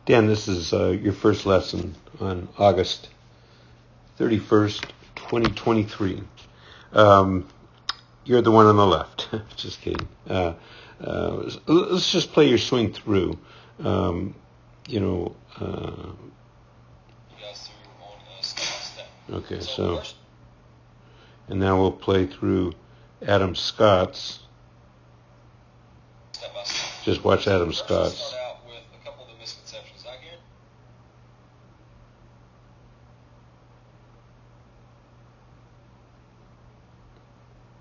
Dan, this is your first lesson on August 31st, 2023. You're the one on the left. Just kidding. Let's just play your swing through. Okay, so, and now we'll play through Adam Scott's. Just watch Adam Scott's.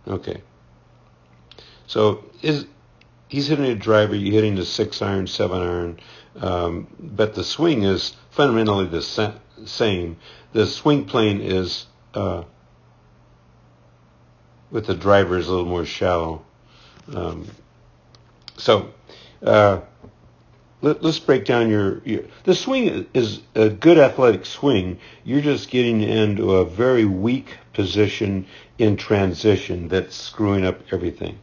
Okay. So he's hitting a driver, you're hitting the 6-iron, 7-iron, but the swing is fundamentally the same. The swing plane is, with the driver, is a little more shallow. Let's break down the swing is a good athletic swing. You're just getting into a very weak position in transition that's screwing up everything.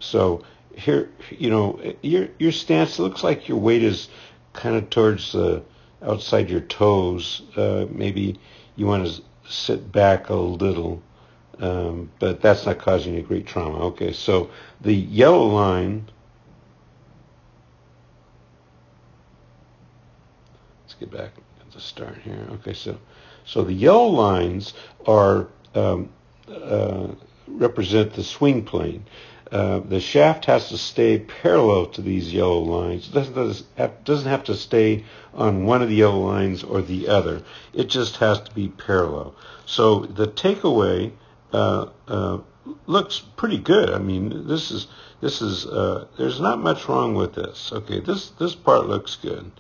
So here, your stance looks like your weight is kind of towards outside your toes. Maybe you want to sit back a little, but that's not causing you great trauma. Okay, so the yellow line. Let's get back at the start here. Okay, so the yellow lines are represent the swing plane. The shaft has to stay parallel to these yellow lines. It doesn't have to stay on one of the yellow lines or the other. It just has to be parallel. So the takeaway looks pretty good. I mean, this is there's not much wrong with this. Okay, this part looks good.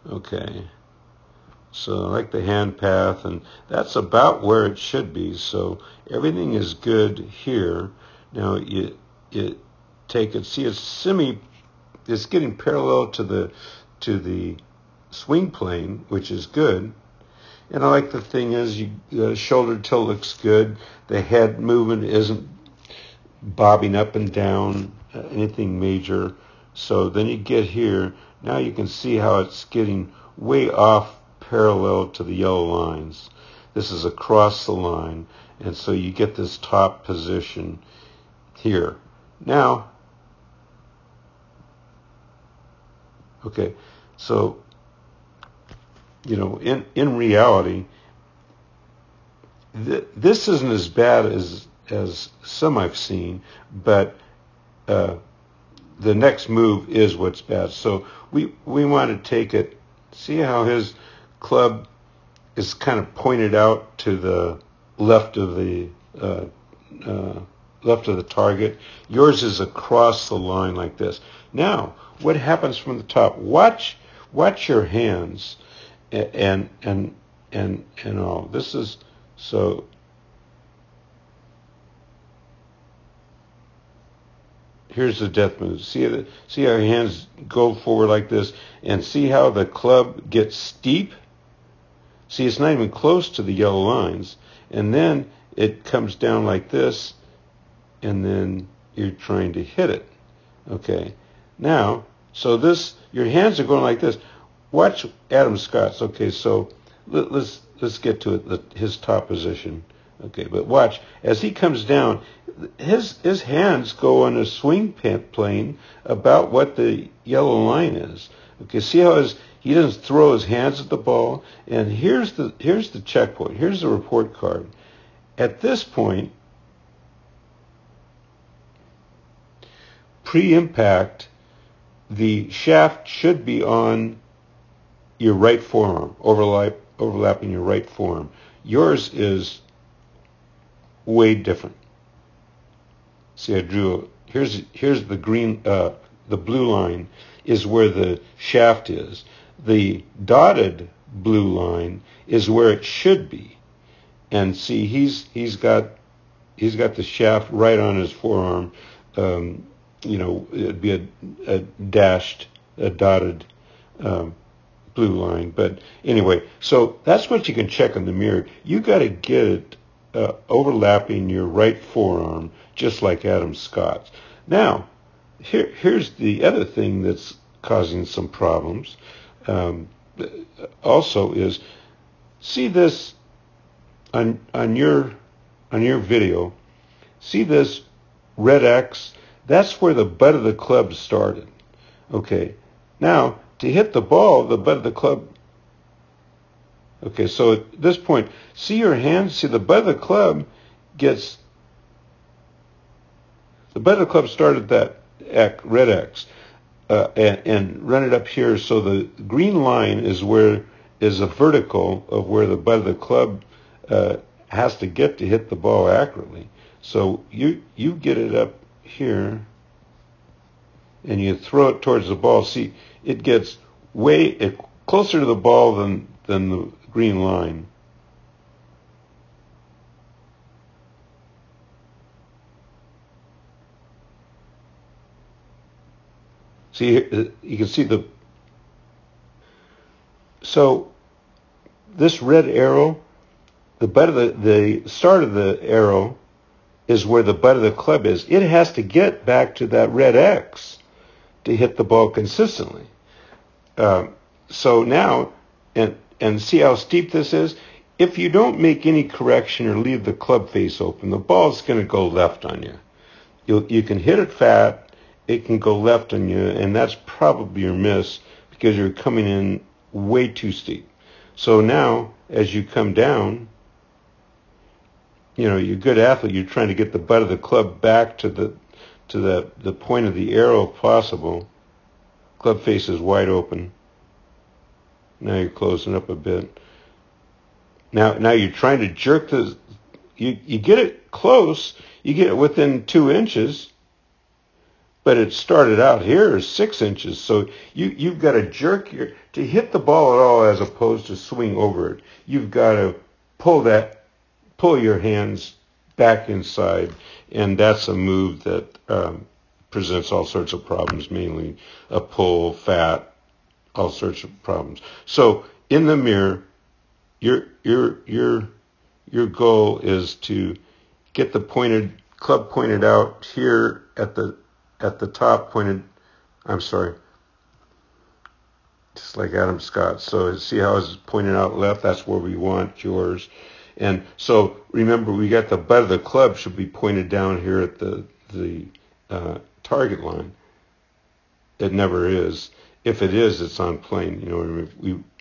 Okay. So I like the hand path, and that's about where it should be. So everything is good here. Now you take it. See, it's getting parallel to the swing plane, which is good. And I like the thing is, the shoulder tilt looks good. The head movement isn't bobbing up and down, anything major. So then you get here. Now you can see how it's getting way off parallel to the yellow lines. This is across the line, and so you get this top position here. Now, okay, so in reality, this isn't as bad as some I've seen, but the next move is what's bad. So we want to take it. See how his club is kind of pointed out to the left of the target. Yours is across the line like this. Now, what happens from the top? Watch your hands and all. This is so. Here's the death move. See how your hands go forward like this, and see how the club gets steep? See, it's not even close to the yellow lines. And then it comes down like this, and then you're trying to hit it. Okay. Now, so your hands are going like this. Watch Adam Scott's. Okay, so let's get to it, his top position. Okay, but watch, as he comes down, his hands go on a swing plane about what the yellow line is. Okay, see how he doesn't throw his hands at the ball, and here's the checkpoint. Here's the report card. At this point, pre-impact, the shaft should be on your right forearm, overlapping your right forearm. Yours is way different. See, I drew. Here's the green. The blue line is where the shaft is. The dotted blue line is where it should be. And see, he's got the shaft right on his forearm. It'd be a dotted blue line. But anyway, so that's what you can check on the mirror. You got to get it overlapping your right forearm, just like Adam Scott's. Now, here's the other thing that's causing some problems. also is, see this on your video. See this red X? That's where the butt of the club started. Okay. Now, to hit the ball, the butt of the club. Okay, so at this point, see your hand? See the butt of the club gets. The butt of the club started that red X. And run it up here. So the green line is a vertical of where the butt of the club has to get to hit the ball accurately. So you get it up here, and you throw it towards the ball. See, it gets way closer to the ball than the green line. See, you can see so this red arrow, the butt of the start of the arrow is where the butt of the club is. It has to get back to that red X to hit the ball consistently. So now, and see how steep this is? If you don't make any correction or leave the club face open, the ball's going to go left on you. You can hit it fat. It can go left on you, and that's probably your miss because you're coming in way too steep. So now, as you come down, you're a good athlete. You're trying to get the butt of the club back to the point of the arrow if possible. Club face is wide open. Now you're closing up a bit. Now you're trying to jerk you get it close. You get it within 2 inches. But it started out here as 6 inches, so you've got to jerk to hit the ball at all as opposed to swing over it. You've got to pull your hands back inside, and that's a move that presents all sorts of problems, mainly a pull, fat, all sorts of problems. So in the mirror, your goal is to get the club pointed out here at the top pointed, just like Adam Scott. So see how it's pointed out left? That's where we want yours. And so remember, we got the butt of the club should be pointed down here at the target line. It never is. If it is, it's on plane.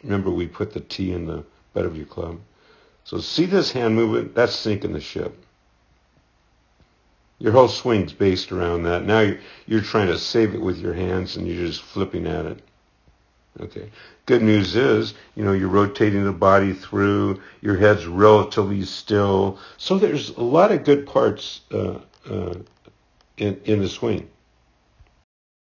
Remember we put the T in the butt of your club. So see this hand movement? That's sinking the ship. Your whole swing's based around that. Now you're trying to save it with your hands, and you're just flipping at it. Okay. Good news is, you're rotating the body through. Your head's relatively still. So there's a lot of good parts in the swing.